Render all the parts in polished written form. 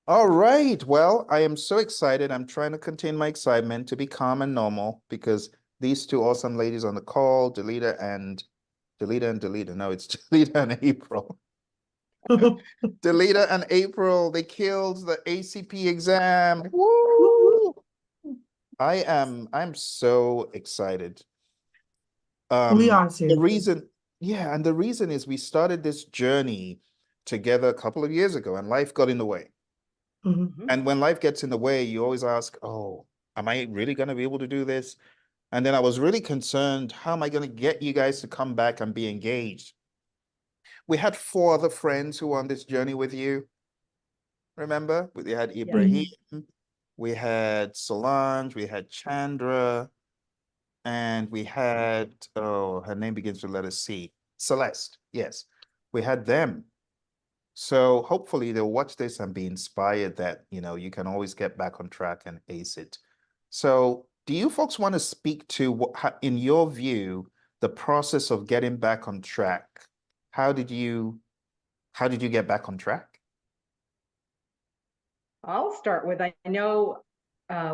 All right. Well, I am so excited. I'm trying to contain my excitement to be calm and normal because these two awesome ladies on the call, Delita. No, it's Delita and April. Delita and April, they killed the ACP exam. Woo! I'm so excited. We are The too. reason, yeah, and the reason is we started this journey together a couple of years ago and life got in the way. Mhm. Mhm. And when life gets in the way, you always ask, oh, am I really going to be able to do this? And then I was really concerned, how am I going to get you guys to come back and be engaged? We had four other friends who were on this journey with you. Remember? We had Yes. Ibrahim, we had Solange, we had Chandra, and we had, oh, her name begins with letter C, Celeste. Yes, we had them. So hopefully they'll watch this and be inspired that, you can always get back on track and ace it. So do you folks want to speak to in your view, the process of getting back on track? How did you, how did you get back on track? I'll start with, I know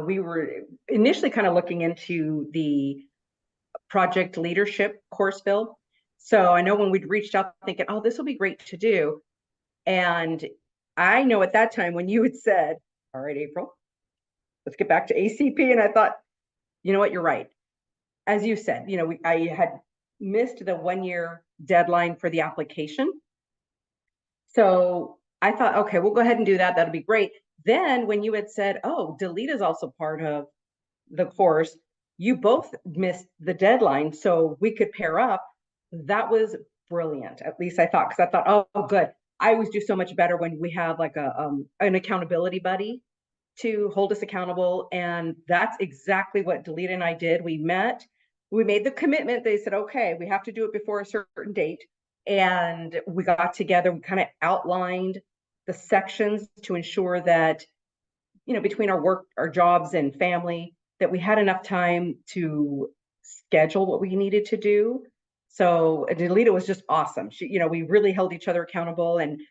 we were initially kind of looking into the project leadership course bill. So I know when we'd reached out thinking, oh, this will be great to do. And I know at that time when you had said, all right, April, let's get back to ACP. And I thought, you know what, you're right. As you said, I had missed the 1 year deadline for the application. So I thought, okay, we'll go ahead and do that. That'll be great. Then when you had said, oh, Delete is also part of the course, you both missed the deadline. So we could pair up. That was brilliant. At least I thought, because I thought, oh, good. I always do so much better when we have like an accountability buddy to hold us accountable. And that's exactly what Delita and I did. We met, we made the commitment. They said, okay, we have to do it before a certain date. And we got together, we kind of outlined the sections to ensure that, between our work, our jobs and family, that we had enough time to schedule what we needed to do. So Delita was just awesome. We really held each other accountable. And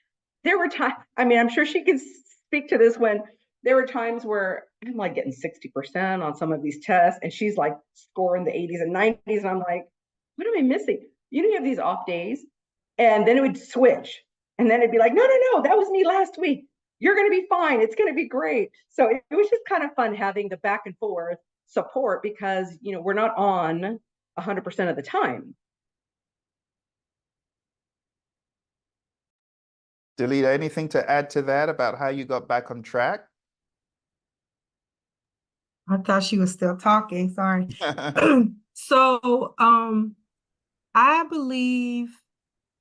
there were times, I mean, I'm sure she can speak to this, when there were times where I'm like getting 60% on some of these tests, and she's like scoring the 80s and 90s. And I'm like, what am I missing? You have these off days, and then it would switch. And then it'd be like, no, no, no, that was me last week. You're going to be fine. It's going to be great. So it was just kind of fun having the back and forth support, because, we're not on 100% of the time. Delita, anything to add to that about how you got back on track? I thought she was still talking. Sorry. So, I believe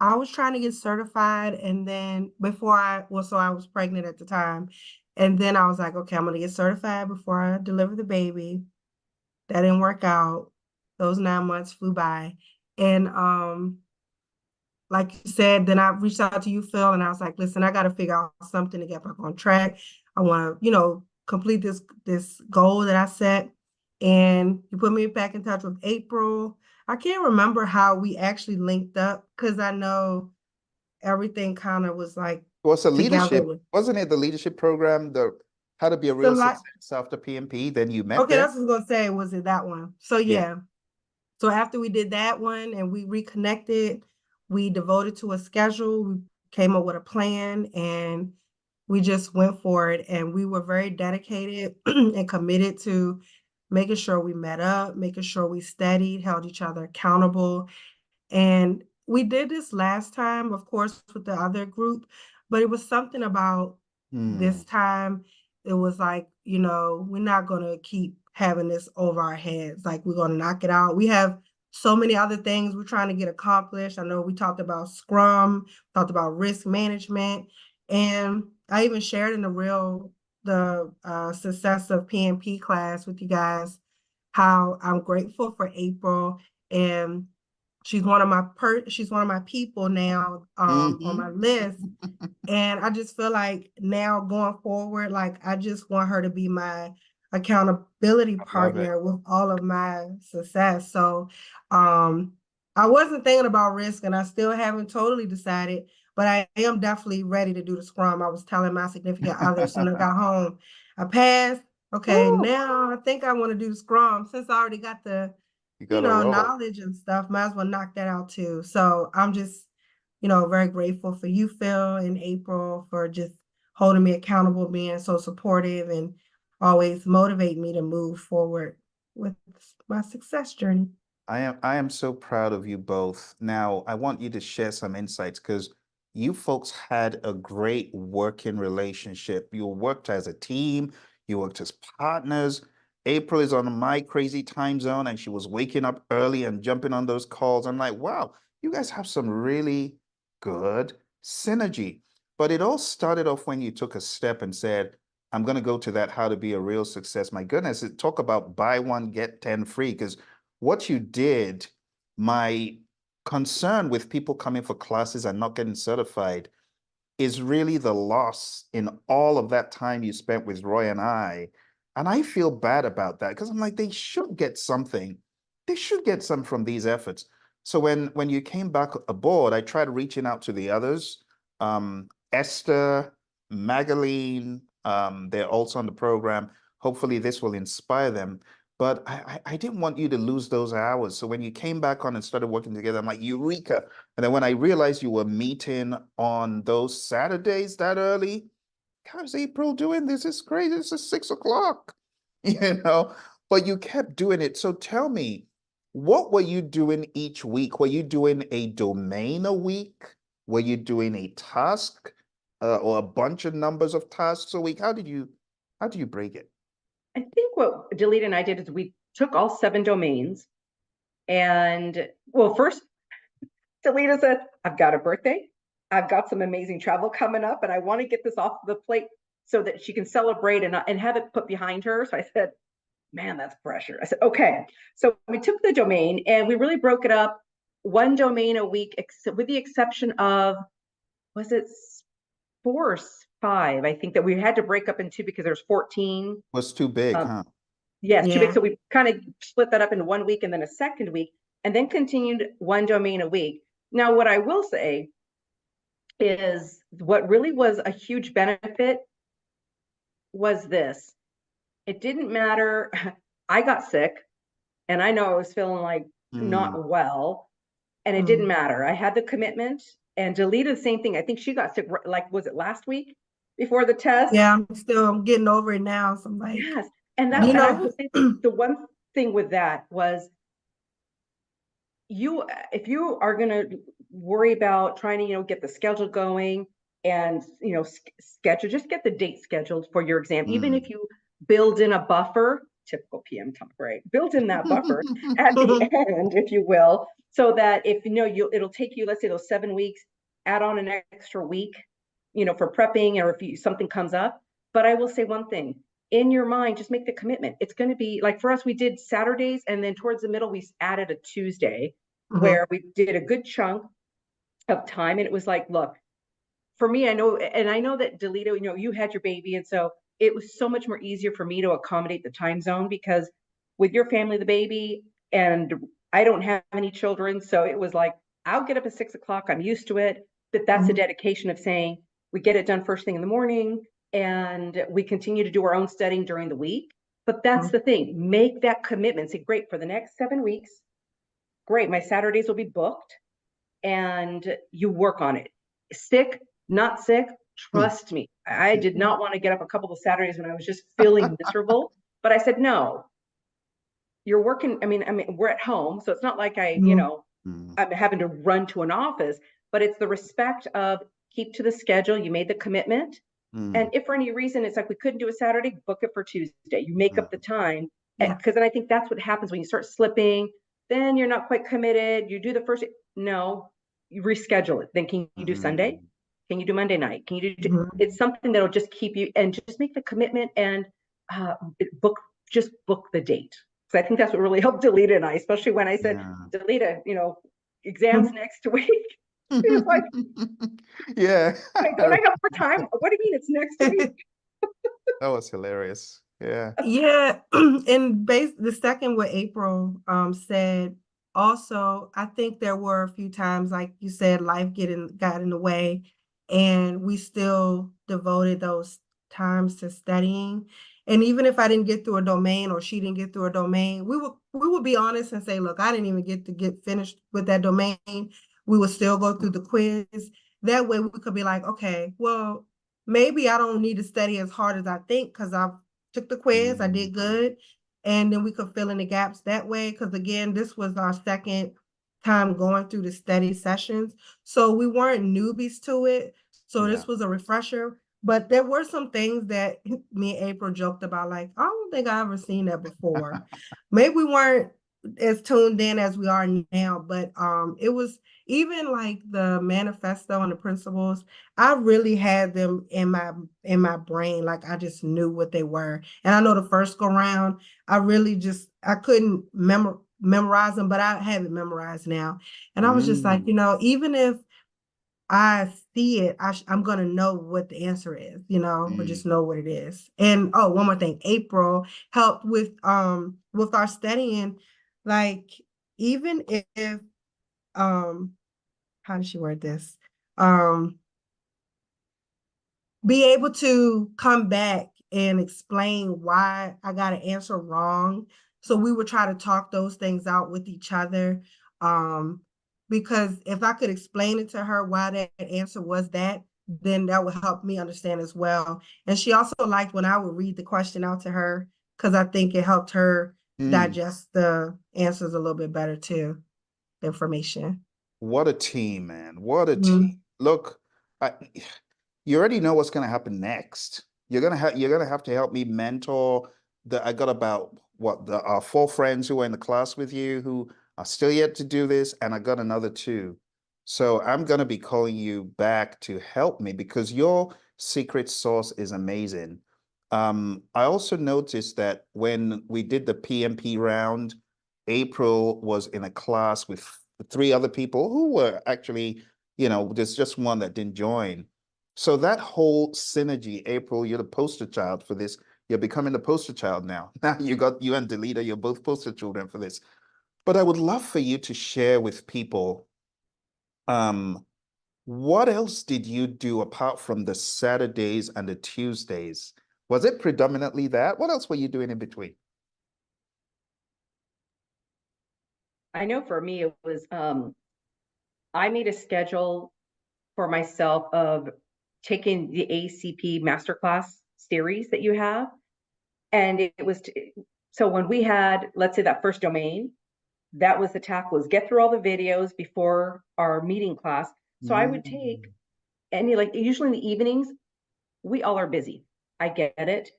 I was trying to get certified, and then so I was pregnant at the time. And then I was like, okay, I'm gonna get certified before I deliver the baby. That didn't work out. Those 9 months flew by. And like you said, then I reached out to you, Phil, and I was like, listen, I gotta figure out something to get back on track. I wanna, complete this goal that I set. And you put me back in touch with April. I can't remember how we actually linked up, because I know everything kind of was like Was a together leadership, with wasn't it the leadership program, the how to be a the real lot. success after PMP? Then you met Okay, there? that's what I was gonna say. Was it that one? So Yeah. yeah. So after we did that one and we reconnected, we devoted to a schedule, we came up with a plan, and we just went for it. And we were very dedicated and committed to making sure we met up, making sure we studied, held each other accountable. And we did this last time, of course, with the other group, but it was something about Hmm. this time. It was like, we're not going to keep having this over our heads. Like, we're going to knock it out. We have so many other things we're trying to get accomplished. I know we talked about Scrum, talked about risk management, and I even shared in the success of PMP class with you guys, how I'm grateful for April, and she's she's one of my people now, on my Hmm. list. And I just feel like now going forward, like I just want her to be my accountability I love it. partner with all of my success. So I wasn't thinking about risk, and I still haven't totally decided, but I am definitely ready to do the scrum. I was telling my significant other as soon as I got home, I passed. Okay, Woo! now I think I want to do the scrum since I already got the, You got to roll. knowledge and stuff. Might as well knock that out too. So I'm just, very grateful for you, Phil, and April for just holding me accountable, being so supportive, and always motivate me to move forward with my success journey. I am so proud of you both. Now, I want you to share some insights because you folks had a great working relationship. You worked as a team, you worked as partners. April is on my crazy time zone and she was waking up early and jumping on those calls. I'm like, wow, you guys have some really good synergy. But it all started off when you took a step and said, I'm going to go to that how to be a real success. My goodness, talk about buy one, get 10 free. Because what you did, my concern with people coming for classes and not getting certified is really the loss in all of that time you spent with Roy and I. And I feel bad about that because I'm like, they should get something. They should get some from these efforts. So when you came back aboard, I tried reaching out to the others. Esther, Magaline, they're also on the program. Hopefully this will inspire them. But I didn't want you to lose those hours. So when you came back on and started working together, I'm like, Eureka. And then when I realized you were meeting on those Saturdays that early, how's April doing? This is crazy. This is 6 o'clock, but you kept doing it. So tell me, what were you doing each week? Were you doing a domain a week? Were you doing a task or a bunch of numbers of tasks a week? How do you break it? I think what Delita and I did is we took all 7 domains and, well, first, Delita said, I've got a birthday. I've got some amazing travel coming up and I want to get this off the plate so that she can celebrate and have it put behind her. So I said, man, that's pressure. I said, okay. So we took the domain and we really broke it up 1 domain a week, with the exception of, was it 4 or 5? I think that we had to break up in 2 because there's 14. Was too big, huh? Yes, too big. Yeah. So we kind of split that up into 1 week and then a second week, and then continued 1 domain a week. Now, what I will say is what really was a huge benefit was this. It didn't matter. I got sick and I know I was feeling like not well, and it didn't matter. I had the commitment, and Delita, the same thing. I think she got sick, like, was it last week before the test? Yeah, I'm still getting over it now. So I'm like, Yes. And that, you and I know, will say the one thing with that was if you are going to worry about trying to, get the schedule going and, schedule, just get the date scheduled for your exam. Even if you build in a buffer, typical PM time, right? Build in that buffer at the end, if you will, so that if it'll take you, let's say those 7 weeks, add on an extra week, for prepping, or if something comes up. But I will say one thing, in your mind, just make the commitment. It's going to be like, for us, we did Saturdays, and then towards the middle, we added a Tuesday where we did a good chunk of time. And it was like, look, for me, I know that Delita, you had your baby. And so it was so much more easier for me to accommodate the time zone, because with your family, the baby, and I don't have any children. So it was like, I'll get up at 6 o'clock. I'm used to it. But that's a dedication of saying, we get it done first thing in the morning, and we continue to do our own studying during the week. But that's the thing, make that commitment. Say, great, for the next 7 weeks, great, my Saturdays will be booked, and you work on it. Sick, not sick, trust me. I did not want to get up a couple of Saturdays when I was just feeling miserable, but I said, no, you're working. I mean, we're at home, so it's not like I'm having to run to an office, but it's the respect of keep to the schedule. You made the commitment. And if for any reason it's like we couldn't do a Saturday, book it for Tuesday. You make up the time. Because then I think that's what happens when you start slipping. Then you're not quite committed. You do the first, no, you reschedule it. Then can you do Sunday? Can you do Monday night? Can you do, it's something that'll just keep you, and just make the commitment, and book the date. So I think that's what really helped Delita and I, especially when I said, Delita, exams next week. She was like, yeah. Don't I have more time? What do you mean it's next week? That was hilarious. Yeah. Yeah. And the second what April said, also, I think there were a few times, like you said, life got in the way, and we still devoted those times to studying. And even if I didn't get through a domain or she didn't get through a domain, we would be honest and say, look, I didn't even get finished with that domain. We would still go through the quiz. That way we could be like, okay, well, maybe I don't need to study as hard as I think because I took the quiz, I did good. And then we could fill in the gaps that way. Because again, this was our second time going through the study sessions. So we weren't newbies to it. So Yeah. this was a refresher. But there were some things that me and April joked about, like, I don't think I ever seen that before. Maybe we weren't as tuned in as we are now, but it was even like the manifesto and the principles, I really had them in my brain. Like I just knew what they were. And I know the first go round, I couldn't memorize them, but I have it memorized now. And I was just like, even if I see it, I'm gonna know what the answer is, or just know what it is. And oh, one more thing, April helped with our studying, like even if how does she word this? Be able to come back and explain why I got an answer wrong. So we would try to talk those things out with each other. Because if I could explain it to her why that answer was that, then that would help me understand as well. And she also liked when I would read the question out to her, because I think it helped her digest the answers a little bit better too, the information. What a team, man. What a team. Look, you already know what's going to happen next. You're gonna have to help me mentor I got about our 4 friends who are in the class with you who are still yet to do this, and I got another 2. So I'm gonna be calling you back to help me because your secret sauce is amazing. I also noticed that when we did the PMP round, April was in a class with 3 other people who were actually, there's just one that didn't join. So that whole synergy, April, you're the poster child for this. You're becoming the poster child now. Now you and Delita, you're both poster children for this. But I would love for you to share with people, what else did you do apart from the Saturdays and the Tuesdays? Was it predominantly that? What else were you doing in between? I know for me, it was, I made a schedule for myself of taking the ACP masterclass series that you have. And it was, so when we had, let's say that first domain, that was the task, was get through all the videos before our meeting class. So I would take like usually in the evenings, we all are busy. I get it.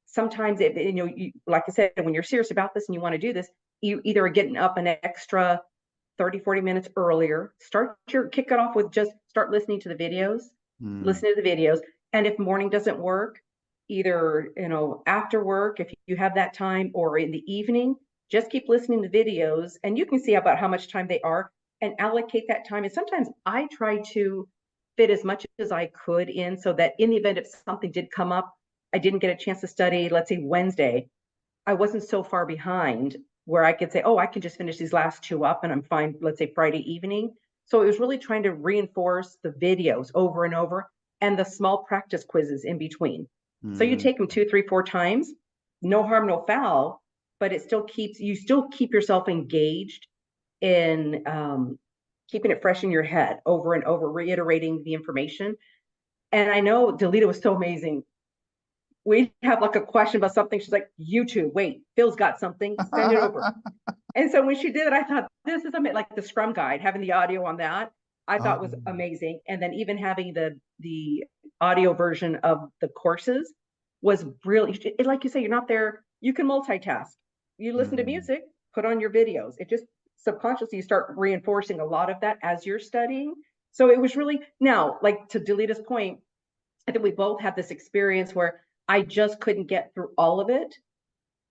Sometimes like I said, when you're serious about this and you want to do this, you either are getting up an extra 30, 40 minutes earlier, kick it off with just start listening to the videos, listen to the videos. And if morning doesn't work, either, after work, if you have that time, or in the evening, just keep listening to videos and you can see about how much time they are and allocate that time. And sometimes I try to fit as much as I could in so that in the event if something did come up, I didn't get a chance to study, let's say Wednesday, I wasn't so far behind where I could say, oh, I can just finish these last 2 up and I'm fine, let's say Friday evening. So it was really trying to reinforce the videos over and over and the small practice quizzes in between. So you take them 2, 3, 4 times, no harm, no foul, but you still keep yourself engaged in keeping it fresh in your head over and over, reiterating the information. And I know Delita was so amazing. We have like a question about something. She's like, YouTube, wait, Phil's got something, send it over. And so when she did it, I thought, this is like the Scrum Guide, having the audio on that, I thought was amazing. And then even having the audio version of the courses was brilliant. Like you say, you're not there, you can multitask. You listen to music, put on your videos. It just subconsciously, you start reinforcing a lot of that as you're studying. So it was really, now, like to Delita's point, I think we both had this experience where I just couldn't get through all of it.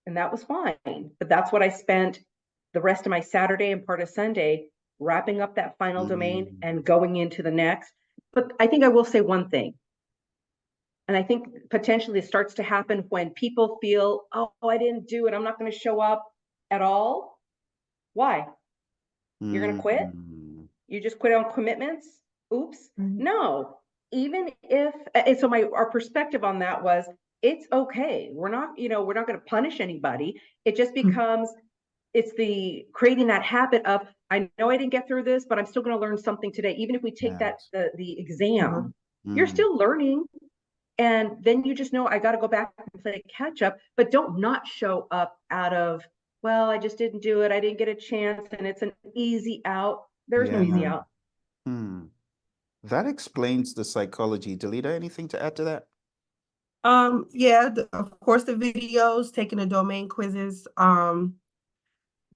And that was fine. But that's what I spent the rest of my Saturday and part of Sunday wrapping up that final domain and going into the next. But I think I will say one thing. And I think potentially it starts to happen when people feel, oh, I didn't do it, I'm not going to show up at all. Why? You're going to quit? Mm, You just quit on commitments? Oops. Mhm. No. Even if, and so our perspective on that was, it's okay. We're not, we're not going to punish anybody. It just becomes, it's the creating that habit of, I know I didn't get through this, but I'm still going to learn something today. Even if we take yes. the exam, you're Mm, still learning. And then you just know, I got to go back and play catch up, but don't not show up out of, well, I just didn't do it. I didn't get a chance and it's an easy out. There's no yeah. easy out. Hmm. That explains the psychology. Delita, anything to add to that? Yeah, of course, the videos, taking the domain quizzes,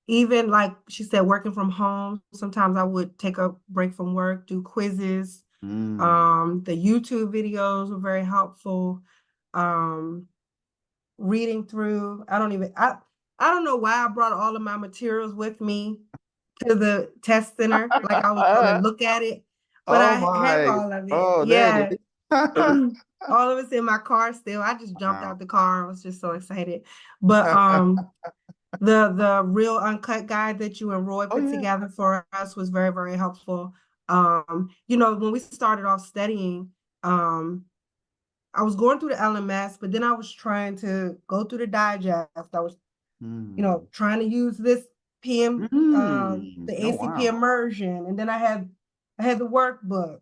even like she said, working from home, sometimes I would take a break from work, do quizzes. Mm. The YouTube videos were very helpful. Um, reading through, I don't know why I brought all of my materials with me to the test center, like I was gonna look at it, but Oh I have my. all of it. Oh, there it Yeah. is. All of it's in my car still. I just jumped Wow. out the car. I was just so excited. But the real uncut guide that you and Roy Oh put yeah. together for us was very, very helpful. When we started off studying, I was going through the LMS, but then I was trying to go through the digest. I was, Mm. trying to use this the Oh ACP wow. immersion, and then I had the workbook.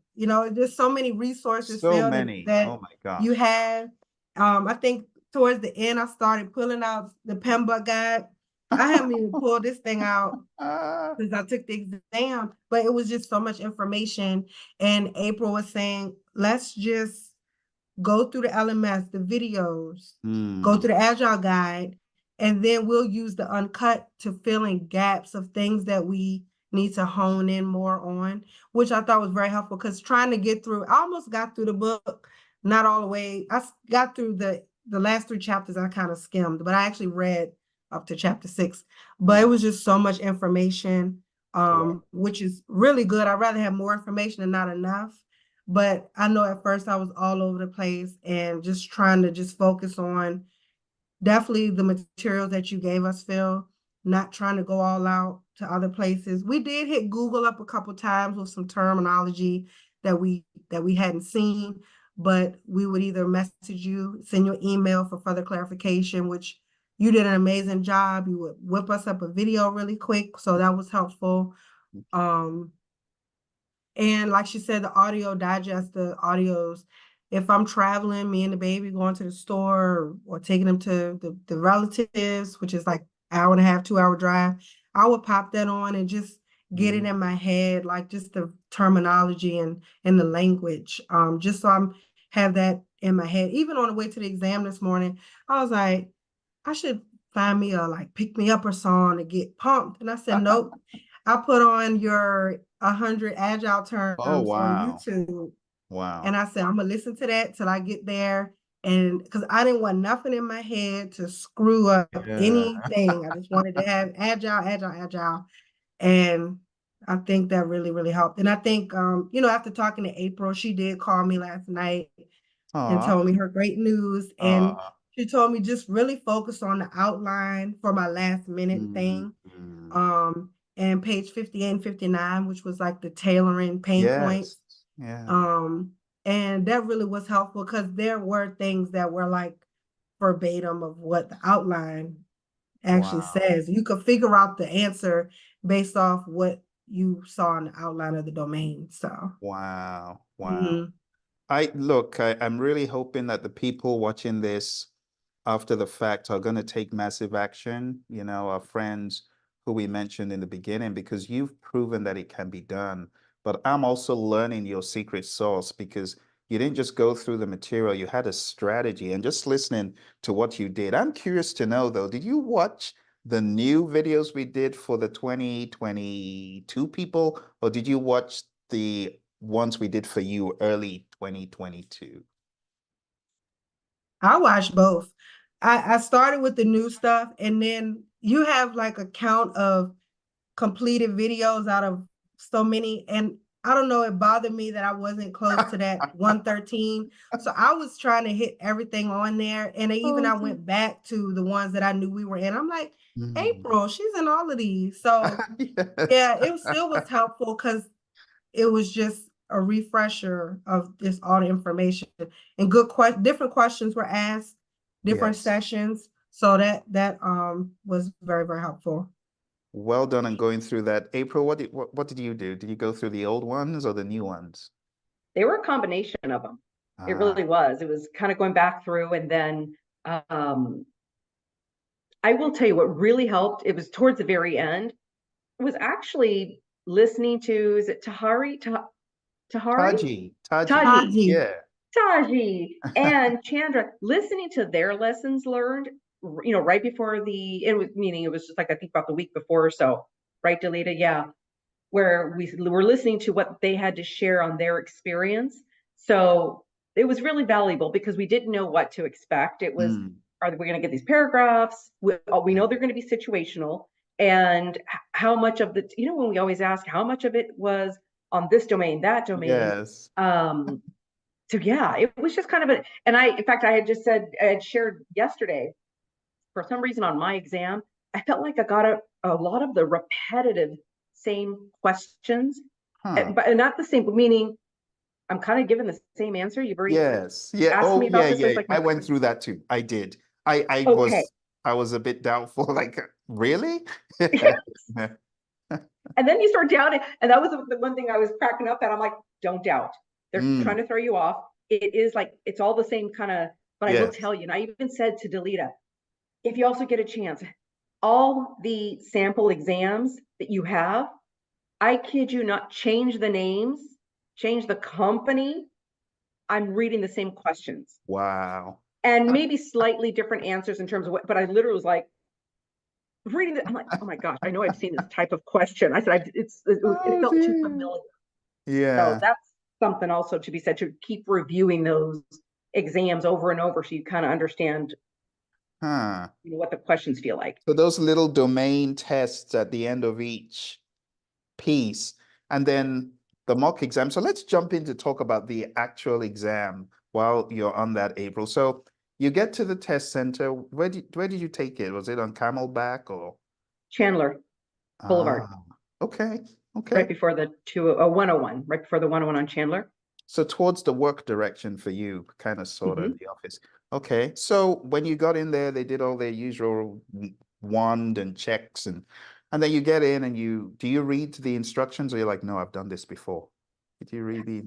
There's so many resources, So Phil, that many. that Oh my you gosh. have. I think towards the end, I started pulling out the PMBOK guide. I haven't even pulled this thing out Ah. since I took the exam, but it was just so much information. And April was saying, let's just go through the LMS, the videos, go Mm. through the Agile guide, and then we'll use the uncut to fill in gaps of things that we need to hone in more on, which I thought was very helpful because trying to get through, I almost got through the book, not all the way. Got through the last 3 chapters, I kind of skimmed, but I actually read up to chapter 6. But it Wow. was just so much information, Correct. which is really good. I'd rather have more information and not enough. But I know at first I was all over the place and just trying to just focus on definitely the materials that you gave us, Phil, not trying to go all out to other places. We did hit Google up a couple times with some terminology that we hadn't seen, but we would either message you, send you an email for further clarification, which you did an amazing job. You would whip us up a video really quick, so that was helpful. Um, and like she said, the audio digest the audios. If I'm traveling, me and the baby going to the store or taking them to the relatives, which is like hour and a half, 2 hour drive, I would pop that on and just get it Mm. in my head, like just the terminology and the language. Just so I'm have that in my head. Even on the way to the exam this morning, I was like, I should find me a like pick me up or song to get pumped. And I said, nope. I put on your 100 agile Oh terms on wow. YouTube. Wow. And I said, I'm gonna listen to that till I get there. And because I didn't want nothing in my head to screw up Yeah. anything. I just wanted to have agile, agile, agile. And I think that really, really helped. And I think after talking to April, she did call me last night and Aw. told me her great news. And Aw. she told me just really focus on the outline for my last minute Mm. thing. Mm. And page 58 and 59, which was like the tailoring pain Yes. points. Yeah. And that really was helpful because there were things that were like verbatim of what the outline actually Wow. says. You could figure out the answer based off what you saw in the outline of the domain. So, Wow. Wow. mhm. I'm really hoping that the people watching this after the fact are going to take massive action, our friends who we mentioned in the beginning, because you've proven that it can be done. But I'm also learning your secret sauce because you didn't just go through the material, you had a strategy. And just listening to what you did, I'm curious to know though, did you watch the new videos we did for the 2022 people, or did you watch the ones we did for you early 2022? I watched both. I started with the new stuff, and then you have like a count of completed videos out of so many. And I don't know, it bothered me that I wasn't close to that 113. So I was trying to hit everything on there. And I Okay. went back to the ones that I knew we were in. I'm like, Mm. April, she's in all of these. So yeah, Yes. it still was helpful because it was just a refresher of this all the information and different questions were asked, different Yes. sessions. So that was very, very helpful. Well done on going through that. April, what did you do? Did you go through the old ones or the new ones? They were a combination of them. It Ah, really was. It was kind of going back through, and then I will tell you what really helped. It was towards the very end. It was actually listening to, is it Tahari? Taji. Taji, Taji. Yeah. Taji, and Chandra, listening to their lessons learned, right before it was, meaning it was just like, I think about the week before or so, right, Delita? Yeah, where we were listening to what they had to share on their experience. So it was really valuable because we didn't know what to expect. It was, Mm. are we going to get these paragraphs? We know they're going to be situational. And how much of when we always ask how much of it was on this domain, that domain. Yes. So yeah, it was just kind of and in fact, I had shared yesterday, for some reason on my exam, I felt like I got a lot of the repetitive same questions, Huh. but not the same, meaning I'm kind of given the same answer. You've already Yes. Yeah. asked Oh, me yeah, about this. So yeah. it's like, I went through that too. I did. okay. I was a bit doubtful, like, really? And then you start doubting. And that was the one thing I was cracking up at. I'm like, don't doubt. They're trying Mm. to throw you off. It is like, it's all the same kind of, but I will Yes. tell you, and I even said to Delita, if you also get a chance, all the sample exams that you have, I kid you not, change the names, change the company. I'm reading the same questions Wow. and maybe slightly different answers in terms of what, but I literally was like reading it. I'm like, oh my gosh, I know I've seen this type of question. I said, it Oh felt too dear. familiar. So Yeah. that's something also to be said, to keep reviewing those exams over and over so you kind of understand Huh. what the questions feel like. So those little domain tests at the end of each piece, and then the mock exam. So let's jump in to talk about the actual exam while you're on that, April. So you get to the test center. Where did you take it? Was it on Camelback or? Chandler Boulevard, Ah, okay, right okay. before the 101, right before the 101 on Chandler. So towards the work direction for you, kind of sort of Mm-hmm. the office. Okay. So when you got in there, they did all their usual wand and checks and then you get in and do you read the instructions or you're like, no, I've done this before? Did you read the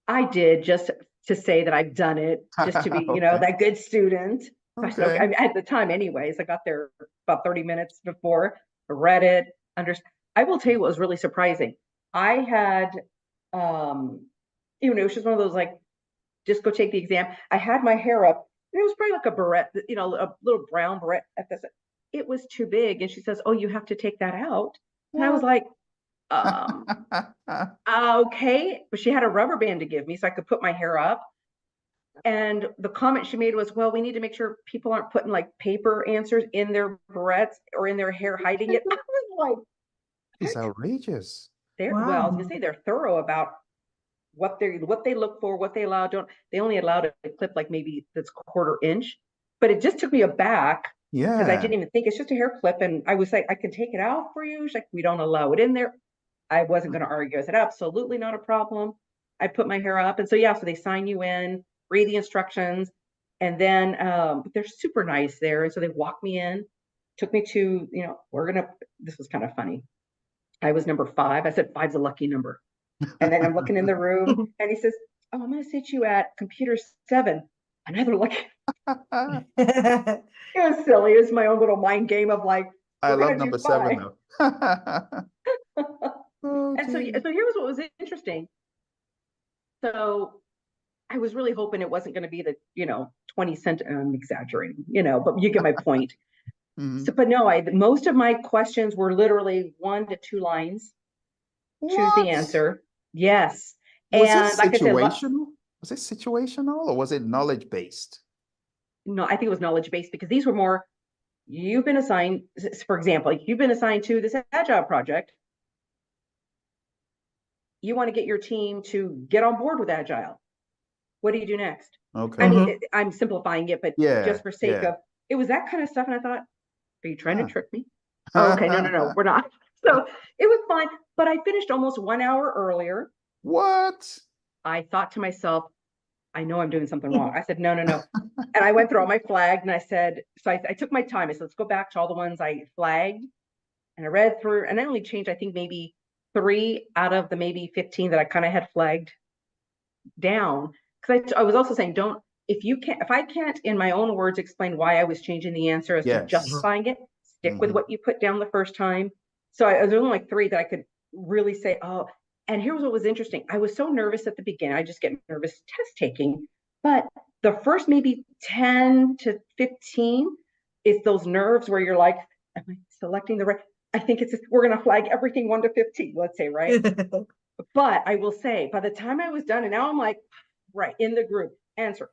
I did, just to say that I've done it, just to be, Okay. that good student. I said, okay, Okay. I mean, at the time anyways, I got there about 30 minutes before, I read it, I will tell you what was really surprising. I had, it was just one of those, like, just go take the exam. I had my hair up, and it was probably like a barrette, a little brown barrette at this. It was too big. And she says, oh, you have to take that out. And I was What? like, um, okay. But she had a rubber band to give me so I could put my hair up. And the comment she made was, well, we need to make sure people aren't putting like paper answers in their barrettes or in their hair, hiding it. I was It's like, outrageous. well, I was Wow. gonna say they're thorough about what they look for, what they allow. Don't they only allowed a clip like maybe that's 1/4 inch, but it just took me aback because I Yeah. didn't even think it's just a hair clip. And I was like, I can take it out for you. She's like, we don't allow it in there. I wasn't going to argue. I said, absolutely not a problem. I put my hair up. And so, yeah, so they sign you in, read the instructions. And then they're super nice there. And so they walked me in, took me to, this was kind of funny. I was number 5. I said, 5's a lucky number. And then I'm looking in the room and he says, oh, I'm going to sit you at computer 7. Another lucky. It was silly. It was my own little mind game of like, I we're love going to do number 7 5. though. Oh, And so dear. here was what was interesting. So I was really hoping it wasn't going to be the, 20 cent, I'm exaggerating, but you get my point. So, Mhm. but no, most of my questions were literally 1 to 2 lines. Choose the What? answer. Yes. Was it And like I said, situational? Was it situational or was it knowledge based? no, I think it was knowledge based because these were more, you've been assigned, for example, like you've been assigned to this agile project. you want to get your team to get on board with Agile. What do you do next? Okay. I mean, Mhm. I'm simplifying it, but Yeah, just for sake yeah. of, it was that kind of stuff. And I thought, are you trying to Huh. trick me? Oh, okay, no, we're not. So it was fine, but I finished almost 1 hour earlier. What? I thought to myself, I know I'm doing something wrong. I said, no. And I went through all my flagged and I said, so I took my time. I said, let's go back to all the ones I flagged. And I read through, and I only changed, I think, maybe 3 out of the maybe 15 that I kind of had flagged down. Because I was also saying, if I can't in my own words explain why I was changing the answer as to Yes. justifying it, stick with Mhm. what you put down the first time. So there's only like 3 that I could really say, oh, and here's what was interesting. I was so nervous at the beginning. I just get nervous test taking. But the first maybe 10 to 15 is those nerves where you're like, am I selecting the right? I think we're going to flag everything 1 to 15, let's say, right? But I will say, by the time I was done, and now I'm like, right, in the group, answer.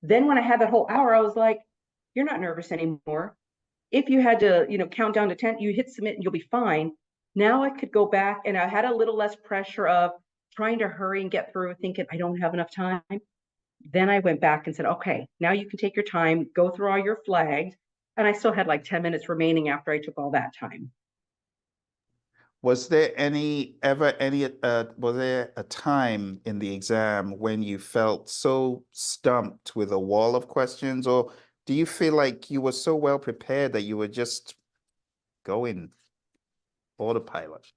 Then when I had that whole hour, I was like, you're not nervous anymore. If you had to, count down to 10, you hit submit and you'll be fine. Now I could go back and I had a little less pressure of trying to hurry and get through, thinking I don't have enough time. Then I went back and said, okay, now you can take your time, go through all your flags. And I still had like 10 minutes remaining after I took all that time. Was there was there a time in the exam when you felt so stumped with a wall of questions, or do you feel like you were so well prepared that you were just going autopilot?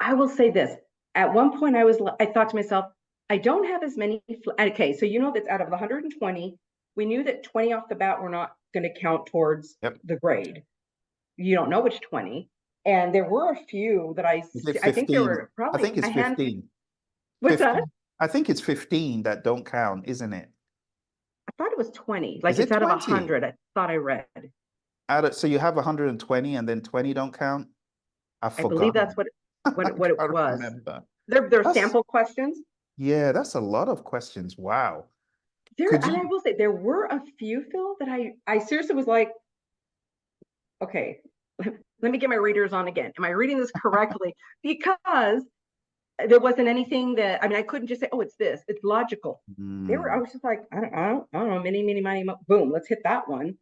I will say this. At one point, I thought to myself, I don't have as many. Okay, so that's out of the 120, we knew that 20 off the bat were not going to count towards Yep. the grade. You don't know which 20. And there were a few that I Is it think there 15? were I probably think it's a hand. 15. What's that? 15. I think it's 15 that don't count, isn't it? I thought it was 20. Is Like it it's out of 20? 100. I thought I read. So you have 120 and then 20 don't count? I've I believe that's forgotten. what I it can't was. remember. They're That's sample questions. Yeah, that's a lot of questions. Wow. And Could I you? will say there were a few, Phil, that I seriously was like, okay, let me get my readers on again. Am I reading this correctly? Because there wasn't anything that, I couldn't just say, oh, it's this. It's logical. I was just like, I don't know, many, boom, let's hit that one.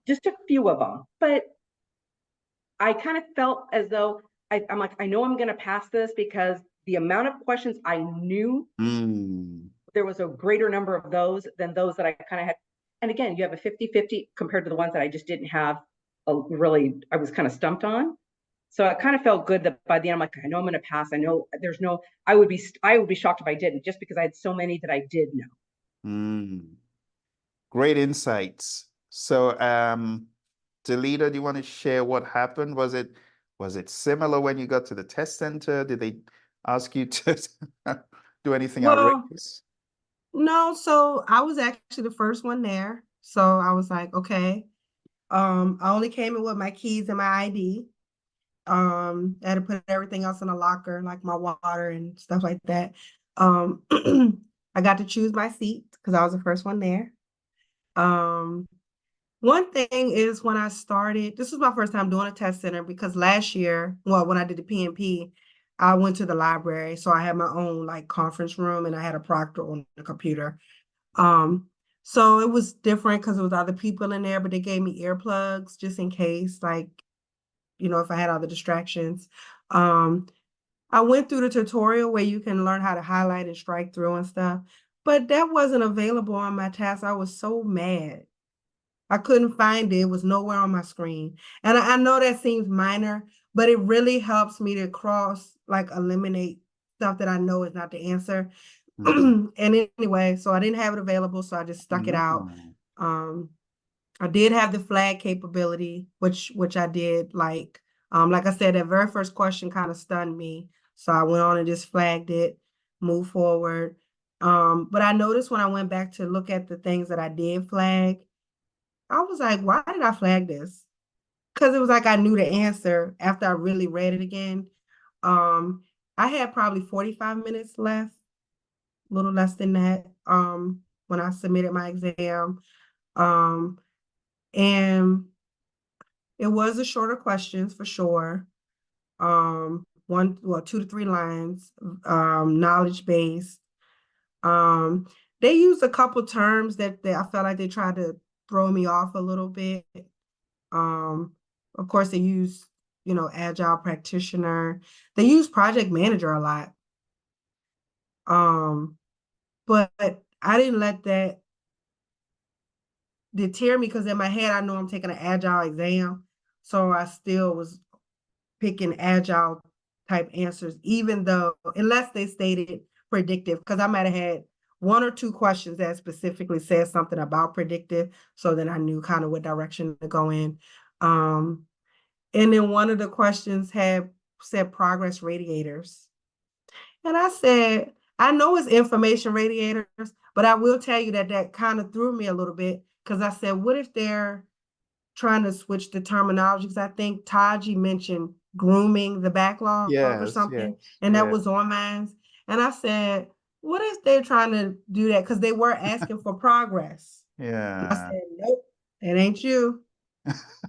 Just a few of them. But I kind of felt as though I'm like, I know I'm going to pass this because the amount of questions I knew, there was a greater number of those than those that I kind of had. And again, you have a 50-50 compared to the ones that I just didn't have I was kind of stumped on. So it kind of felt good that by the end, I'm like, I know I'm going to pass. I know I would be shocked if I didn't, just because I had so many that I did know. Great insights. So, Delita, do you want to share what happened? Was it similar when you got to the test center? Did they ask you to do anything Well, outrageous? no, so I was actually the first one there. So I was like, okay. I only came in with my keys and my ID. I had to put everything else in a locker, like my water and stuff like that. I got to choose my seat because I was the first one there. One thing is when I started, this was my first time doing a test center because last year, well, when I did the PMP, I went to the library. So I had my own like conference room and I had a proctor on the computer. So it was different because there was other people in there, but they gave me earplugs just in case, like, if I had other distractions. I went through the tutorial where you can learn how to highlight and strike through and stuff, but that wasn't available on my task. I was so mad. I couldn't find it. It was nowhere on my screen. And I know that seems minor, but it really helps me to eliminate stuff that I know is not the answer. And anyway, so I didn't have it available, so I just stuck it out. I did have the flag capability, which I did like I said, that very first question kind of stunned me. So I went on and just flagged it, moved forward. But I noticed when I went back to look at the things that I did flag, I was like, why did I flag this? Because it was like I knew the answer after I really read it again. I had probably 45 minutes left, a little less than that, when I submitted my exam. And it was a shorter questions for sure. 2 to 3 lines, knowledge based. They used a couple terms that I felt like they tried to throw me off a little bit. Of course, they use, agile practitioner. They use project manager a lot. But I didn't let that deter me, because in my head, I know I'm taking an agile exam. So I still was picking agile type answers, even though, unless they stated predictive, because I might have had 1 or 2 questions that specifically said something about predictive. So then I knew kind of what direction to go in. And then one of the questions said progress radiators. And I said, I know it's information radiators, but I will tell you that kind of threw me a little bit, because I said, what if they're trying to switch the terminology? Because I think Taji mentioned grooming the backlog or Yes, something, yes, and that yeah, was on mine. And I said, what if they're trying to do that? Because they were asking for progress. I yeah. said, nope, it ain't you.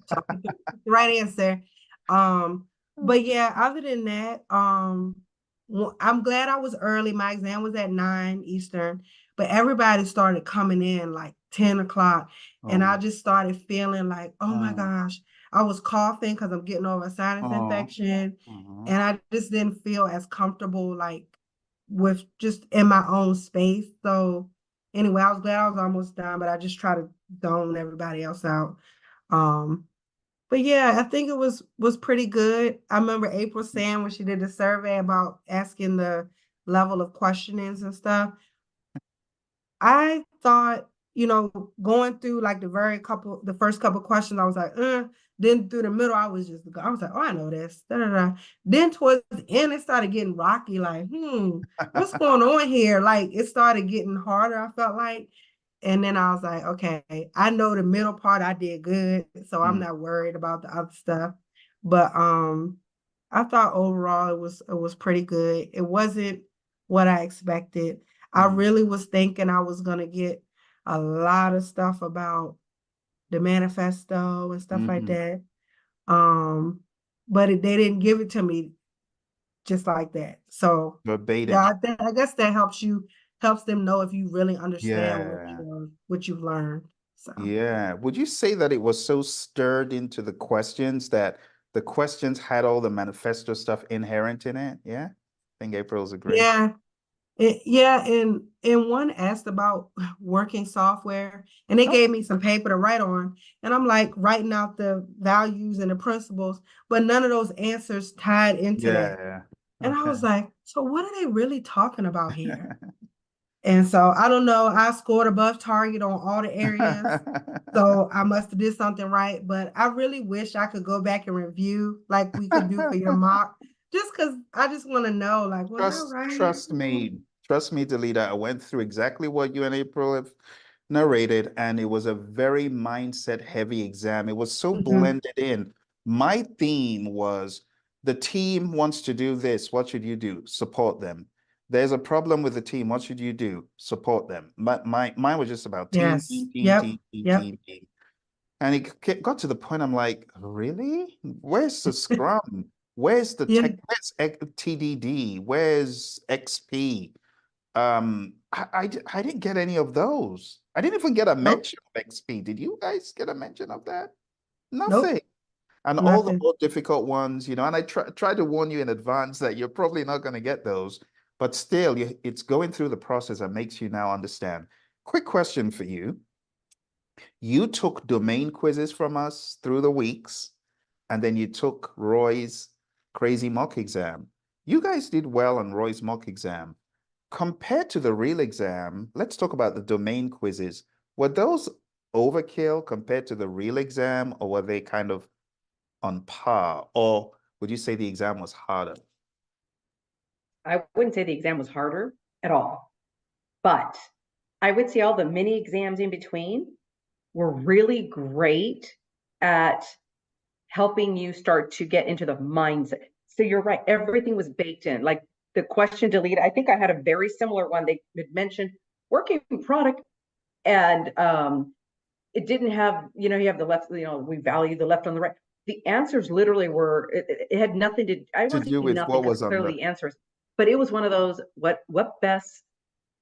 So I picked the right answer. But yeah, other than that, I'm glad I was early. My exam was at 9 Eastern, but everybody started coming in like 10 o'clock. And I Oh, just started feeling like, oh my oh, gosh, I was coughing because I'm getting over a sinus oh, infection. oh. And I just didn't feel as comfortable, like with just in my own space. So anyway, I was glad I was almost done, but I just try to zone everybody else out. Um, but yeah, I think it was pretty good. I remember April saying when she did the survey about asking the level of questionings and stuff. I thought, going through like the first couple questions, I was like, then through the middle, I was like, oh, I know this. Da, da, da. Then towards the end, it started getting rocky, like, what's going on here? Like, it started getting harder, I felt like. And then I was like, okay, I know the middle part I did good, so I'm Mm, not worried about the other stuff. But I thought overall it was pretty good. It wasn't what I expected. I mm, really was thinking I was gonna get a lot of stuff about the manifesto and stuff like mhm. that. But they didn't give it to me just like that. So yeah, Verbatim. I guess that helps them know if you really understand Yeah, what you've learned. So yeah. Would you say that it was so stirred into the questions that the questions had all the manifesto stuff inherent in it? Yeah, I think April's agree. yeah, yeah, and one asked about working software, and they Oh, gave me some paper to write on, and I'm like writing out the values and the principles, but none of those answers tied into that. yeah. And I Okay. was like, so what are they really talking about here? And so I don't know, I scored above target on all the areas. So I must have did something right, but I really wish I could go back and review like we could do for your mock, just because I just want to know, like, was I Trust, right? trust me, trust me, Delita. I went through exactly what you and April have narrated, and it was a very mindset heavy exam. It was so Mhm. blended in. My theme was the team wants to do this. What should you do? Support them. There's a problem with the team. What should you do? Support them. Mine was just about team, Yes. team, team, Yep. team, team, Yep. team, team. And got to the point, I'm like, really? Where's the Scrum? Where's the Yeah. tech? Where's TDD? Where's XP? I didn't get any of those. I didn't even get a Nope. mention of XP. Did you guys get a mention of that? Nope. Nothing. And all the Nothing. more difficult ones, and I try to warn you in advance that you're probably not going to get those, but still, it's going through the process that makes you now understand. Quick question for you. You took domain quizzes from us through the weeks, and then you took Roy's crazy mock exam. You guys did well on Roy's mock exam. Compared to the real exam, let's talk about the domain quizzes. Were those overkill compared to the real exam, or were they kind of on par? Or would you say the exam was harder? I wouldn't say the exam was harder at all, but I would say all the mini exams in between were really great at helping you start to get into the mindset. So you're right, everything was baked in. Like the question deleted, I think I had a very similar one. They had mentioned working product, and it didn't have, you have the left, we value the left on the right. the answers literally were, it had nothing to, I To won't say do with nothing what because was on clearly the, the answers, but it was one of those, what best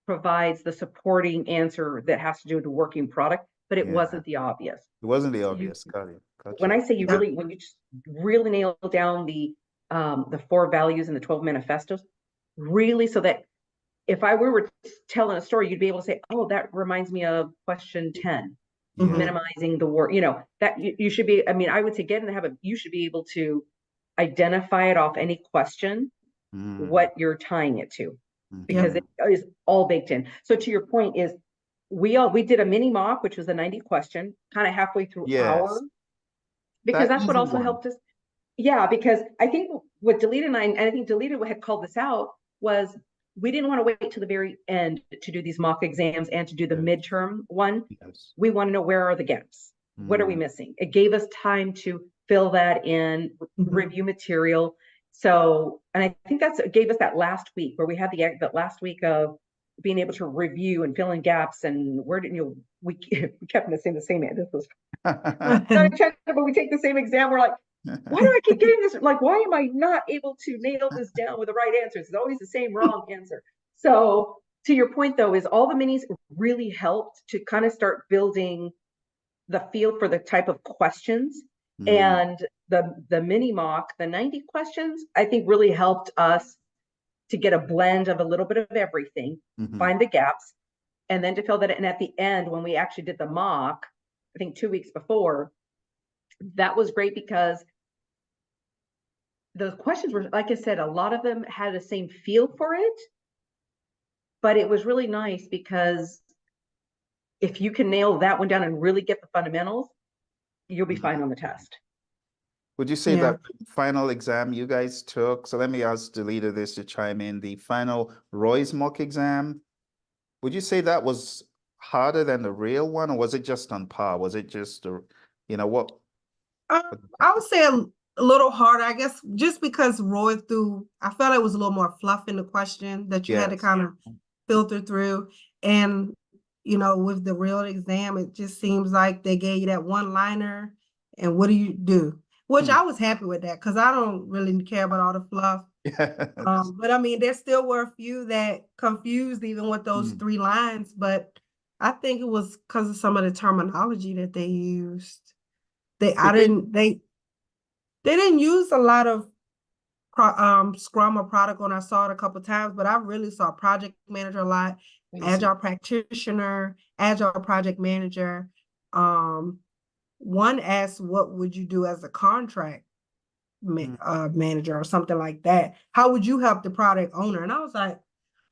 provides the supporting answer that has to do with the working product, but it yeah, wasn't the obvious. it wasn't the So you, obvious. Got it. when I Gotcha. say you Yeah. really, when you just really nail down the 4 values in the 12 manifestos, really, so that if I were telling a story, you'd be able to say, oh, that reminds me of question 10, Mhm. minimizing the war, that you should be, I mean, I would say get in the habit, you should be able to identify it off any question, what you're tying it to, because it is all baked in. So to your point is, we did a mini mock, which was a 90 question, kind of halfway through Yes, because that that's what easy also one. helped us. Yeah, because I think what Delita and I think Delita had called this out, was we didn't want to wait till the very end to do these mock exams and to do the Yes. midterm one. Yes. We want to know, where are the gaps? What are we missing? It gave us time to fill that in, review material. So, and I think it gave us that last week where we had that last week of being able to review and fill in gaps, and where did we kept missing the same. This was not but we take the same exam. We're like, why do I keep getting this? Like, why am I not able to nail this down with the right answers? It's always the same wrong answer. So to your point though, is all the minis really helped to kind of start building the feel for the type of questions. And the mini mock, the 90 questions, I think really helped us to get a blend of a little bit of everything, find the gaps, and then to fill that in. And at the end, when we actually did the mock, I think 2 weeks before, that was great because the questions were, like I said, a lot of them had the same feel for it, but it was really nice because if you can nail that one down and really get the fundamentals, you'll be fine on the test. Would you say Yeah. that final exam you guys took, so let me ask Delita this to chime in, the final Roy's mock exam, would you say that was harder than the real one, or was it just on par? Was it just, what? I would say a little harder, I guess, just because Roy I felt it was a little more fluff in the question that you had to Yes. kind of filter through. And, with the real exam, it just seems like they gave you that one-liner, and what do you do? Which I was happy with that, because I don't really care about all the fluff. But I mean, there still were a few that confused even with those 3 lines, but I think it was because of some of the terminology that they used. They didn't use a lot of Scrum or product owner. I saw it a couple times, but I really saw project manager a lot, agile practitioner, agile project manager. One asked, what would you do as a contract manager or something like that? How would you help the product owner? And I was like,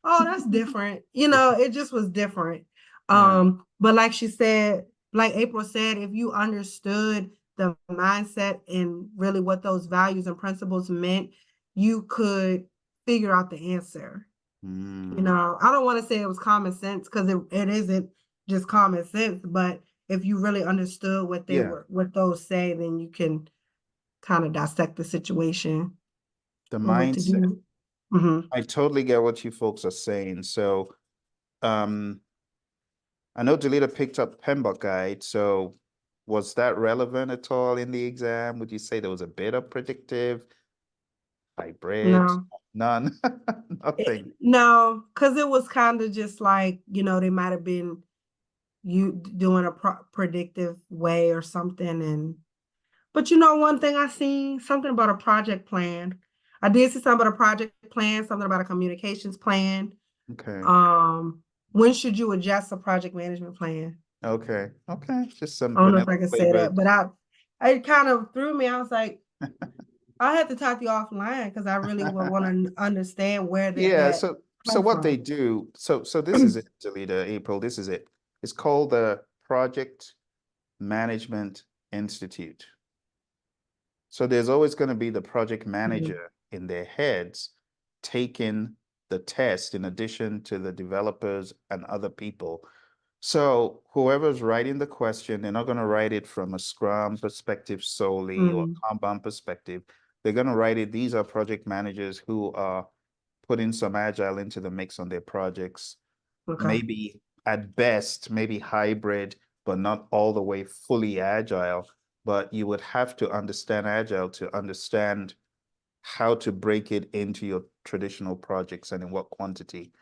oh, that's different. It just was different. But like she said, like April said, if you understood the mindset and really what those values and principles meant, you could figure out the answer. I don't want to say it was common sense, because it isn't just common sense, but if you really understood what what those say, then you can kind of dissect the situation. The what to mindset. do. I totally get what you folks are saying. So, I know Delita picked up PMBOK guide. So, was that relevant at all in the exam? Would you say there was a bit of predictive, hybrid? No. None. Nothing. No, because it was kind of just like, they might have been you doing a predictive way or something. But one thing I seen, something about a project plan. I did see something about a project plan, something about a communications plan. Okay. When should you adjust a project management plan? Okay. Just some I don't know if vanilla I can say flavor. that, but it kind of threw me. I was like, I had to talk to you offline, because I really would want to understand where did Yeah, that so come what they from. do, so this is it, Delita, April, this is it. It's called the Project Management Institute. So there's always going to be the project manager in their heads taking the test in addition to the developers and other people. So whoever's writing the question, they're not going to write it from a Scrum perspective solely or Kanban perspective. They're going to write it. These are project managers who are putting some agile into the mix on their projects. Okay. Maybe at best, maybe hybrid, but not all the way fully agile. but you would have to understand Agile to understand how to break it into your traditional projects and in what quantity.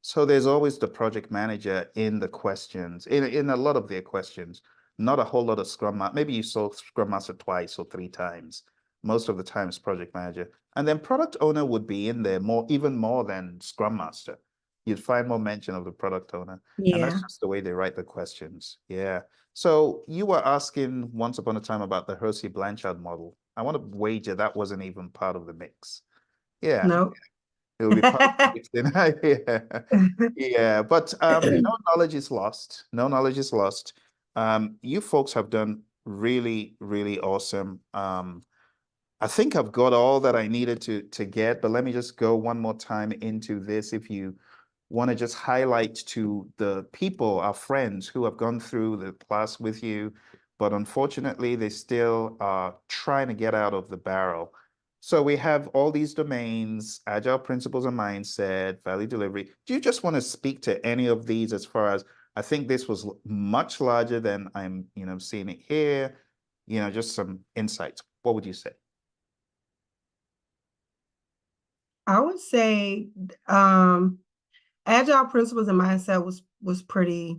So there's always the project manager in the questions, in a lot of their questions, not a whole lot of Scrum Master. Maybe you saw Scrum Master twice or three times. Most of the time it's project manager. And then product owner would be in there even more than Scrum Master. You'd find more mention of the product owner. And that's Yeah. just the way they write the questions. Yeah. So you were asking once upon a time about the Hersey Blanchard model. I want to wager that wasn't even part of the mix. Yeah, Nope. it will be part of the mix then. Yeah. Yeah, but no knowledge is lost. No knowledge is lost. You folks have done really, really awesome. I think I've got all that I needed to get, but let me just go one more time into this. If you want to just highlight to the people, our friends who have gone through the class with you, but unfortunately they still are trying to get out of the barrel. So we have all these domains, agile principles and mindset, value delivery. Do you just want to speak to any of these as far as, I think this was much larger than I'm, seeing it here, just some insights. What would you say? I would say agile principles and mindset was pretty,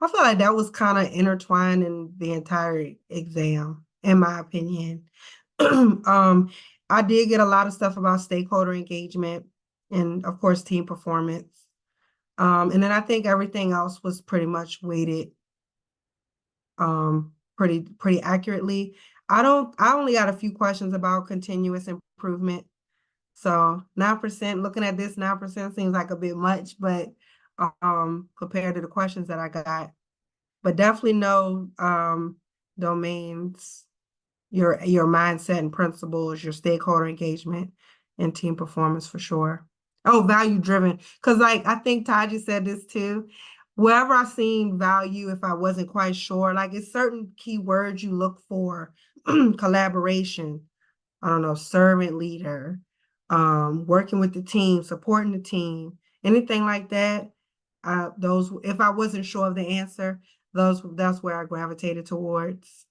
I feel like that was kind of intertwined in the entire exam, in my opinion. I did get a lot of stuff about stakeholder engagement and of course team performance. And then I think everything else was pretty much weighted pretty accurately. I only got a few questions about continuous improvement. So 9%, looking at this, 9% seems like a bit much, but compared to the questions that I got, but definitely know domains, your mindset and principles, your stakeholder engagement, and team performance for sure. Oh, value driven, because like I think Taji said this too. Wherever I've seen value, if I wasn't quite sure, like it's certain keywords you look for, collaboration, I don't know, servant leader, working with the team, supporting the team, anything like that. Those, if I wasn't sure of the answer, that's where I gravitated towards.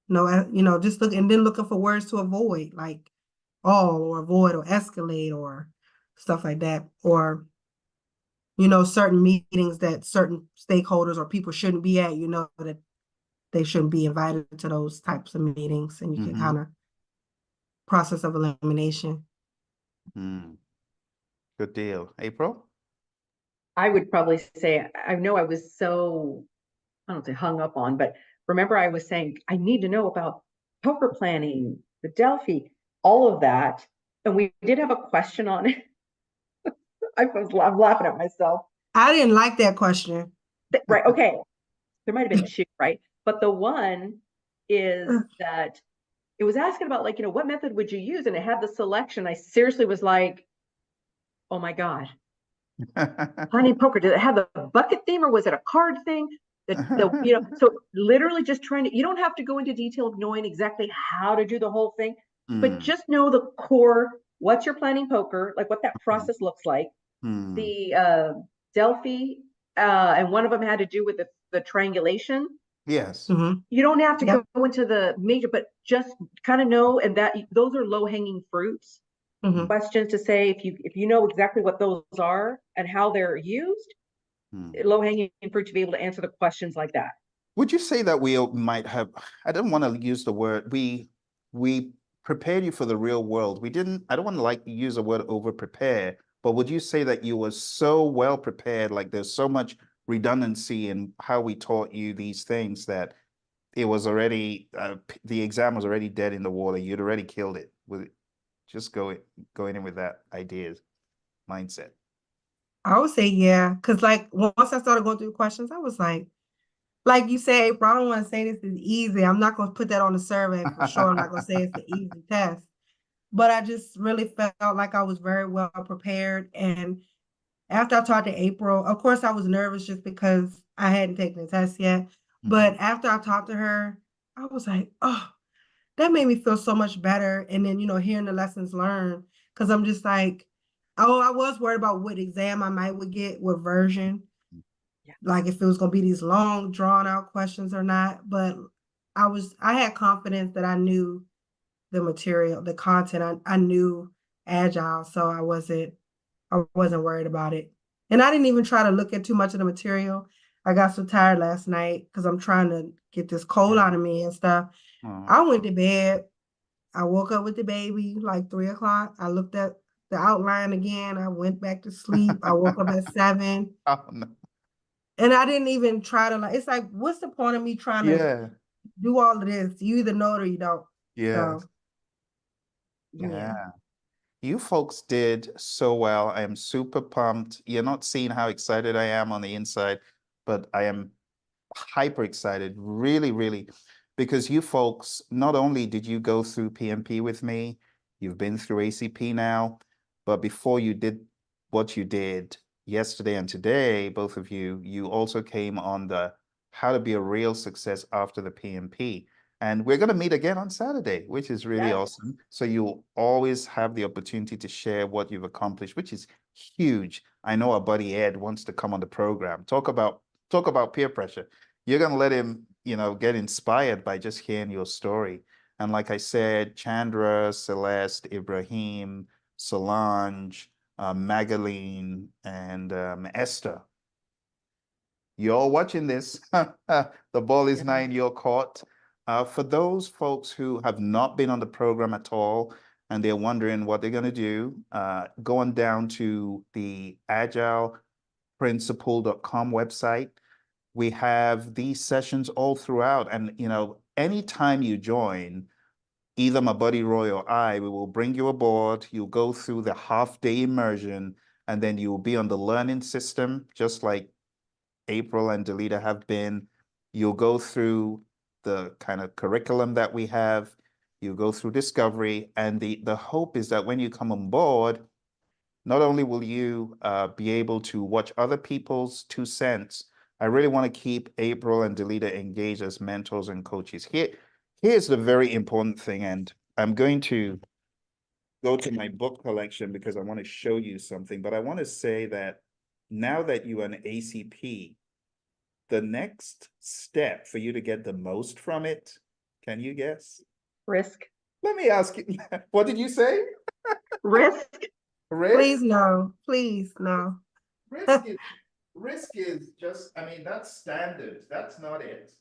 No, just looking for words to avoid, like all or avoid or escalate or stuff like that, or certain meetings that certain stakeholders or people shouldn't be at, that they shouldn't be invited to those types of meetings, and you can kind of process of elimination. Good deal. April? I would probably say, I know I was so, I don't say hung up on, but remember I was saying, I need to know about poker planning, the Delphi, all of that. And we did have a question on it. I'm laughing at myself. I didn't like that question. Right. Okay. There might have been two, right? But the one is that it was asking about, like, what method would you use? And it had the selection. I seriously was like, oh my God. Planning poker, did it have the bucket theme or was it a card thing? So literally just you don't have to go into detail of knowing exactly how to do the whole thing, but just know the core, what's your planning poker, like what that process looks like. The Delphi, and one of them had to do with the triangulation. Yes. You don't have to go into the major, but just kind of know, and that those are low-hanging fruits. Questions to say, if you know exactly what those are and how they're used, low-hanging fruit to be able to answer the questions like that. Would you say that we might have, I don't want to use the word, we prepared you for the real world. I don't want to use the word over prepare, but would you say that you were so well prepared, like there's so much redundancy in how we taught you these things that it was already, the exam was already dead in the water. You'd already killed it with just going in with that mindset? I would say yeah, because like once I started going through the questions, I was like you say, April, I don't want to say this is easy. I'm not going to put that on the survey for sure. I'm not going to say it's an easy test, but I just really felt like I was very well prepared. And after I talked to April, of course, I was nervous just because I hadn't taken the test yet. But after I talked to her, I was like, oh, that made me feel so much better. And then, hearing the lessons learned, because I'm just like, oh, I was worried about what exam I would get, what version. like if it was going to be these long drawn out questions or not, but I had confidence that I knew the material, the content. I knew Agile, so I wasn't worried about it. And I didn't even try to look at too much of the material. I got so tired last night because I'm trying to get this cold out of me and stuff. I went to bed. I woke up with the baby like 3 o'clock. I looked at the outline again. I went back to sleep. I woke up at 7. Oh, no. And I didn't even try to like, it's like, what's the point of me trying to Yeah, do all of this? You either know it or you don't. yeah, So, yeah. You folks did so well. I am super pumped. You're not seeing how excited I am on the inside, but I am hyper excited, really, really, because you folks, not only did you go through PMP with me, you've been through ACP now, but before you did what you did yesterday and today, both of you, you also came on the how to be a real success after the PMP. And we're going to meet again on Saturday, which is really awesome. So you'll always have the opportunity to share what you've accomplished, which is huge. I know our buddy Ed wants to come on the program. Talk about peer pressure. You're going to let him, get inspired by just hearing your story. And like I said, Chandra, Celeste, Ibrahim, Solange, Magaline, and Esther. You're watching this. The ball is now in your court. For those folks who have not been on the program at all and they're wondering what they're going to do, going down to the agileprinciple.com website, we have these sessions all throughout. And, anytime you join, either my buddy Roy or I, we will bring you aboard. You'll go through the half-day immersion, and then you will be on the learning system, just like April and Delita have been. You'll go through the kind of curriculum that we have. You go through discovery, and the hope is that when you come on board, not only will you be able to watch other people's 2 cents, I really want to keep April and Delita engaged as mentors and coaches. Here's the very important thing, and I'm going to go to my book collection because I want to show you something, but I want to say that now that you are an ACP, the next step for you to get the most from it, can you guess? Risk. Let me ask you, what did you say? Risk. Risk? please no. Please no. Risk is just, that's standard. That's not it.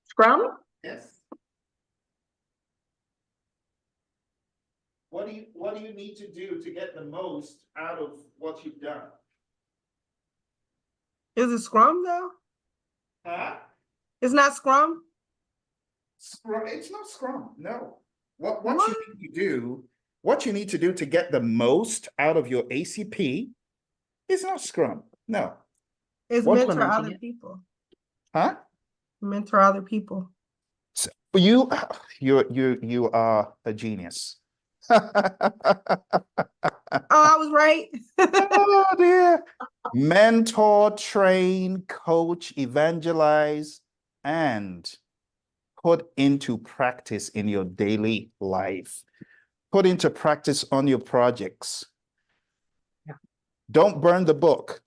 Scrum. Yes. What do you need to do to get the most out of what you've done? Is it Scrum though? Huh? It's not Scrum? Scrum, it's not Scrum, no. What you need to do to get the most out of your ACP is not Scrum. No. It's mentor other people. Huh? Mentor other people. So you are a genius. Oh, I was right. Oh dear. Mentor, train, coach, evangelize, and put into practice in your daily life. Put into practice on your projects. Yeah. Don't burn the book.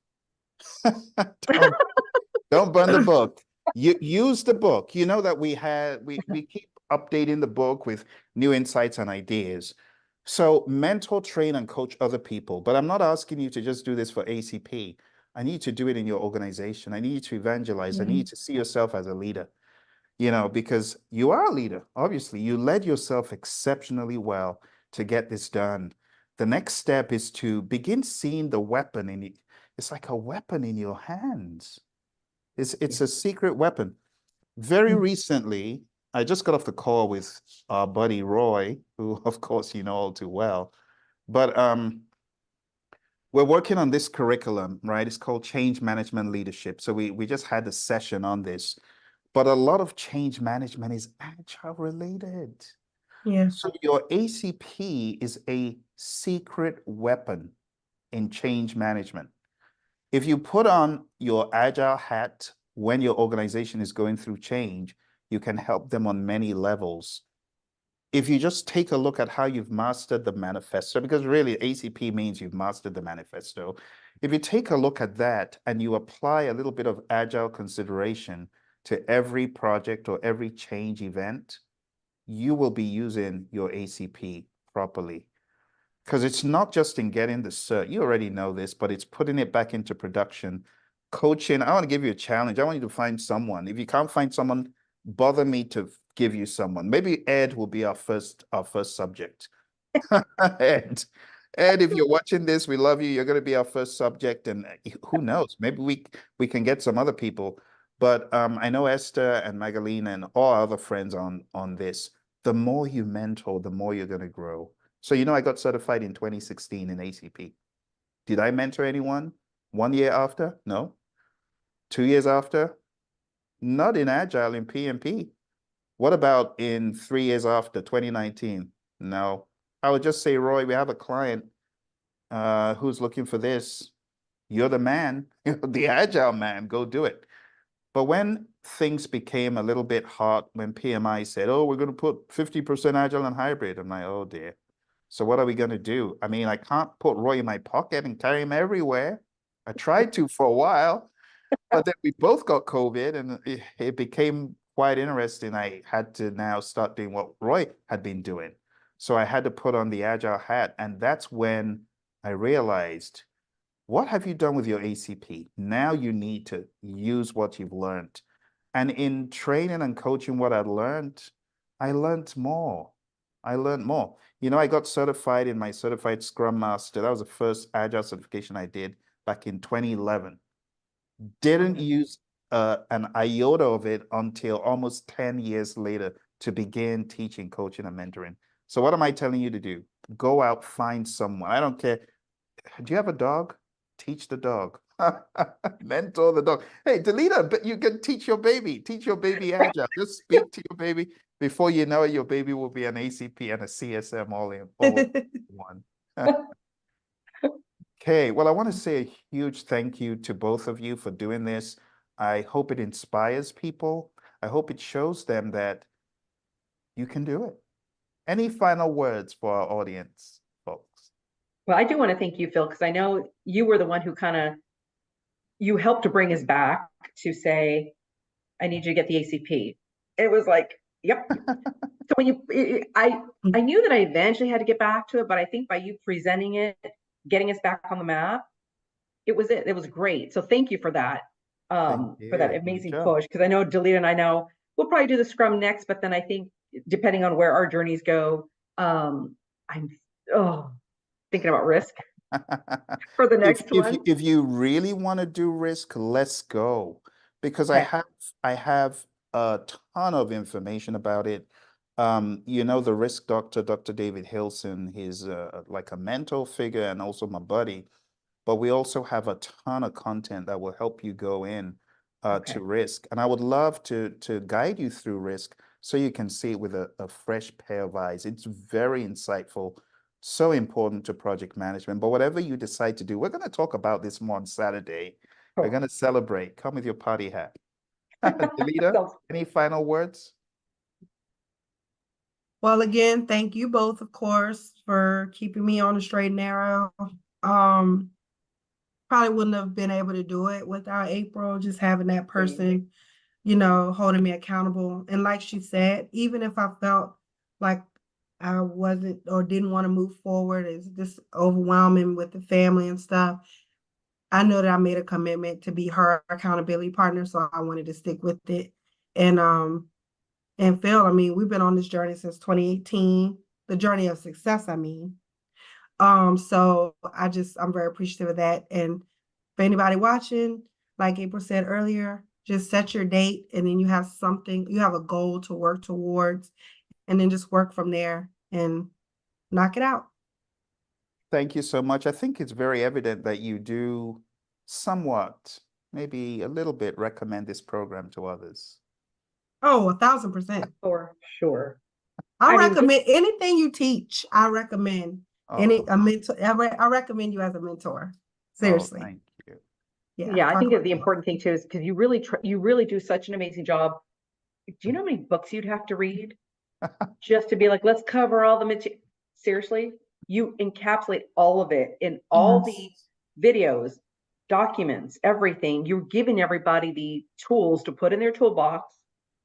Don't burn the book. You use the book. You know that we keep updating the book with new insights and ideas. So mentor, train, and coach other people. But I'm not asking you to just do this for ACP. I need you to do it in your organization. I need you to evangelize. I need you to see yourself as a leader, because you are a leader. Obviously, you led yourself exceptionally well to get this done. The next step is to begin seeing the weapon in it. It's like a weapon in your hands. It's a secret weapon. Very recently, I just got off the call with our buddy Roy, who of course you know all too well. But we're working on this curriculum, right? It's called Change Management Leadership. So we just had a session on this. But a lot of change management is agile related. Yeah. So your ACP is a secret weapon in change management. If you put on your agile hat when your organization is going through change, you can help them on many levels. If you just take a look at how you've mastered the manifesto, because really ACP means you've mastered the manifesto, If you take a look at that and you apply a little bit of agile consideration to every project or every change event, you will be using your ACP properly. Because it's not just in getting the cert, you already know this, but it's putting it back into production. Coaching, I want to give you a challenge. I want you to find someone. If you can't find someone, bother me to give you someone. Maybe Ed will be our first subject. Ed, Ed, if you're watching this, we love you. You're going to be our first subject, and who knows? Maybe we can get some other people. But I know Esther and Magaline and all our other friends on this. The more you mentor, the more you're going to grow. So I got certified in 2016 in ACP. Did I mentor anyone 1 year after? No. 2 years after? Not in Agile, in PMP. What about in 3 years after 2019? No. I would just say, Roy, we have a client who's looking for this. You're the man, the Agile man, go do it. But when things became a little bit hot, when PMI said, oh, we're going to put 50% Agile and hybrid, I'm like, oh dear. So what are we going to do? I mean, I can't put Roy in my pocket and carry him everywhere. I tried to for a while, but then we both got COVID and it became quite interesting. I had to now start doing what Roy had been doing. So I had to put on the Agile hat. And that's when I realized, what have you done with your ACP? Now you need to use what you've learned. And in training and coaching what I learned more. I learned more. I got certified in my certified Scrum Master. That was the first Agile certification I did back in 2011. Didn't use an iota of it until almost 10 years later to begin teaching, coaching, and mentoring. So what am I telling you to do? Go out, find someone. I don't care. Do you have a dog? Teach the dog. Mentor the dog. Hey, Delita, but you can teach your baby. Teach your baby Agile. Just speak to your baby. Before you know it, your baby will be an ACP and a CSM all in one. Okay, well, I want to say a huge thank you to both of you for doing this. I hope it inspires people. I hope it shows them that you can do it. Any final words for our audience, folks? Well, I do want to thank you, Phil, because I know you were the one who you helped to bring us back to say, I need you to get the ACP. It was like, yep. So when I knew that I eventually had to get back to it, but I think by you presenting it, getting us back on the map, it was great. So thank you for that, for that amazing push. Because I know Delita and I know we'll probably do the Scrum next, but then I think depending on where our journeys go, I'm thinking about risk for the next one. If you really want to do risk, let's go. Because okay. I have a ton of information about it. The risk doctor, Dr. David Hilson, he's like a mentor figure and also my buddy. But we also have a ton of content that will help you go in to risk. And I would love to guide you through risk so you can see it with a fresh pair of eyes. It's very insightful, so important to project management. But whatever you decide to do, we're going to talk about this more on Saturday. Cool. We're going to celebrate. Come with your party hat. Delita, any final words? Well, again, thank you both, of course, for keeping me on the straight and narrow. Probably wouldn't have been able to do it without April, just having that person, holding me accountable. And like she said, even if I felt like I wasn't or didn't want to move forward, it's just overwhelming with the family and stuff, I know that I made a commitment to be her accountability partner, so I wanted to stick with it. And Phil, I mean, we've been on this journey since 2018, the journey of success, I mean. So I'm very appreciative of that. And for anybody watching, like April said earlier, just set your date and then you have a goal to work towards, and then just work from there and knock it out. Thank you so much. I think it's very evident that you do somewhat, maybe a little bit, recommend this program to others. Oh, 1,000%. For sure. I recommend anything you teach. I recommend a mentor. I recommend you as a mentor. Seriously. Thank you. Yeah, I think that the important thing too is because you really do such an amazing job. Do you know how many books you'd have to read just to be like, let's cover all the material? Seriously, you encapsulate all of it in all the videos documents, everything. You're giving everybody the tools to put in their toolbox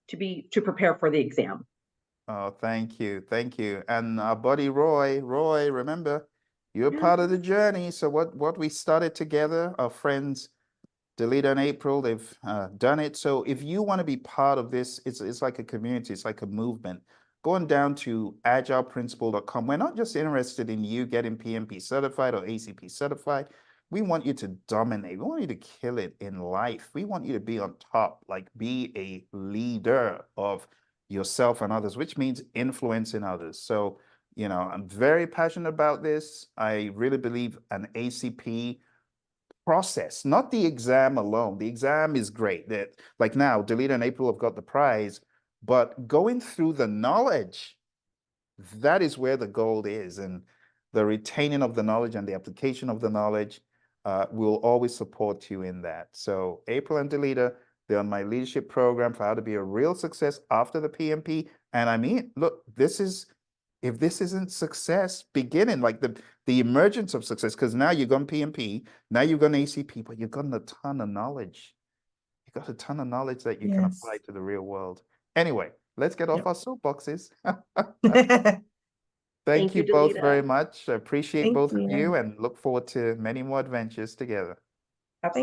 to prepare for the exam. Oh, thank you. Thank you. And our buddy Roy, remember, you're Yeah. part of the journey. So what we started together, our friends Delita and April, they've done it. So if you want to be part of this, it's like a community, it's like a movement. Going down to agileprinciple.com, we're not just interested in you getting PMP certified or ACP certified. We want you to dominate. We want you to kill it in life. We want you to be on top, like be a leader of yourself and others, which means influencing others. So, you know, I'm very passionate about this. I really believe an ACP process, not the exam alone. The exam is great. That like now, Delita and April have got the prize, but going through the knowledge, that is where the gold is, and the retaining of the knowledge and the application of the knowledge will always support you in that. So April and Delita, they're on my leadership program for how to be a real success after the PMP. And I mean, look, if this isn't success beginning, like the emergence of success, because now you've gone PMP, now you've gone ACP, but you've gotten a ton of knowledge. You got a ton of knowledge that you can apply Yes. to the real world. Anyway, let's get off Yep. our soapboxes. Thank Thank you both Delita. very much. I appreciate both of you. you and look forward to many more adventures together.